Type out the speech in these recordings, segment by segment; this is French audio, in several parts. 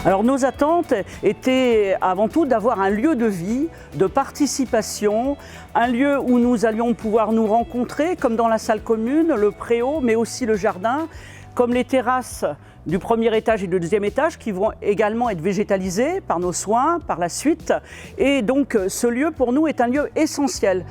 Alors nos attentes étaient avant tout d'avoir un lieu de vie, de participation, un lieu où nous allions pouvoir nous rencontrer, comme dans la salle commune, le préau, mais aussi le jardin, comme les terrasses du premier étage et du deuxième étage qui vont également être végétalisées par nos soins par la suite. Et donc ce lieu pour nous est un lieu essentiel.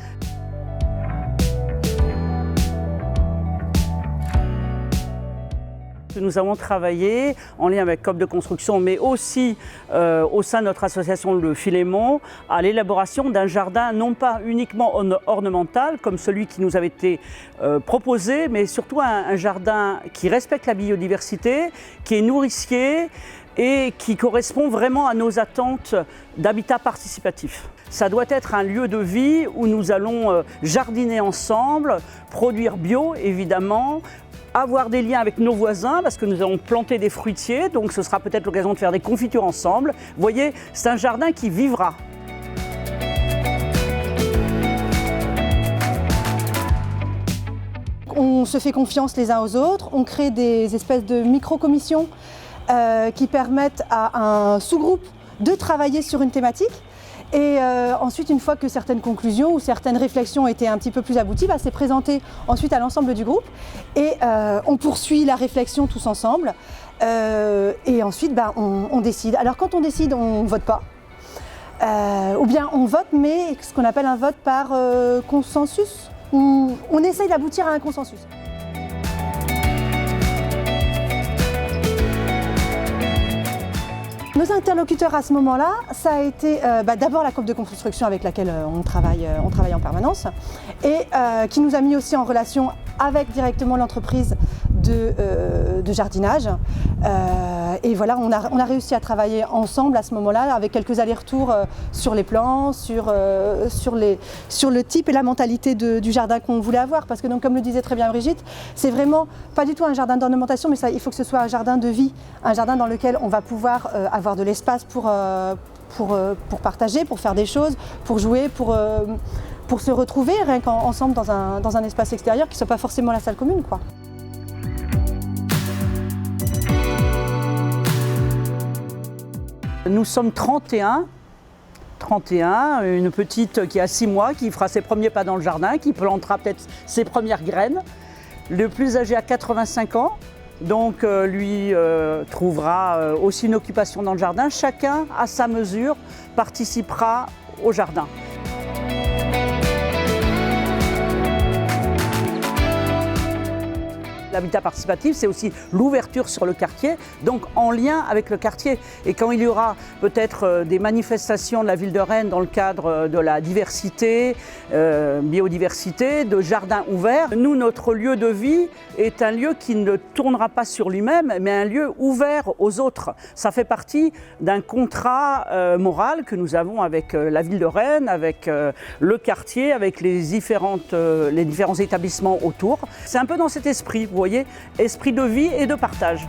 Nous avons travaillé en lien avec COP de construction, mais aussi au sein de notre association Le Philémon, à l'élaboration d'un jardin non pas uniquement ornemental, comme celui qui nous avait été proposé, mais surtout un jardin qui respecte la biodiversité, qui est nourricier et qui correspond vraiment à nos attentes d'habitat participatif. Ça doit être un lieu de vie où nous allons jardiner ensemble, produire bio évidemment, avoir des liens avec nos voisins parce que nous allons planter des fruitiers, donc ce sera peut-être l'occasion de faire des confitures ensemble. Vous voyez, c'est un jardin qui vivra. On se fait confiance les uns aux autres, on crée des espèces de micro-commissions qui permettent à un sous-groupe de travailler sur une thématique. Et ensuite, une fois que certaines conclusions ou certaines réflexions ont été un petit peu plus abouties, c'est présenté ensuite à l'ensemble du groupe et on poursuit la réflexion tous ensemble et ensuite on décide. Alors quand on décide, on ne vote pas ou bien on vote mais ce qu'on appelle un vote par consensus où on essaye d'aboutir à un consensus. Nos interlocuteurs à ce moment-là, ça a été d'abord la COP de construction avec laquelle on travaille en permanence et qui nous a mis aussi en relation avec directement l'entreprise de jardinage. Et voilà, on a réussi à travailler ensemble à ce moment-là avec quelques allers-retours sur les plans, sur le type et la mentalité du jardin qu'on voulait avoir. Parce que donc, comme le disait très bien Brigitte, c'est vraiment pas du tout un jardin d'ornementation, mais il faut que ce soit un jardin de vie, un jardin dans lequel on va pouvoir avoir de l'espace pour partager, pour faire des choses, pour jouer, pour se retrouver rien qu'ensemble dans un espace extérieur qui ne soit pas forcément la salle commune, quoi. Nous sommes 31, une petite qui a 6 mois, qui fera ses premiers pas dans le jardin, qui plantera peut-être ses premières graines. Le plus âgé a 85 ans, donc lui trouvera aussi une occupation dans le jardin. Chacun, à sa mesure, participera au jardin. L'habitat participatif, c'est aussi l'ouverture sur le quartier, donc en lien avec le quartier. Et quand il y aura peut-être des manifestations de la ville de Rennes dans le cadre de la diversité, biodiversité, de jardins ouverts, nous, notre lieu de vie est un lieu qui ne tournera pas sur lui-même, mais un lieu ouvert aux autres. Ça fait partie d'un contrat moral que nous avons avec la ville de Rennes, avec le quartier, avec les différents établissements autour. C'est un peu dans cet esprit, vous voyez, esprit de vie et de partage.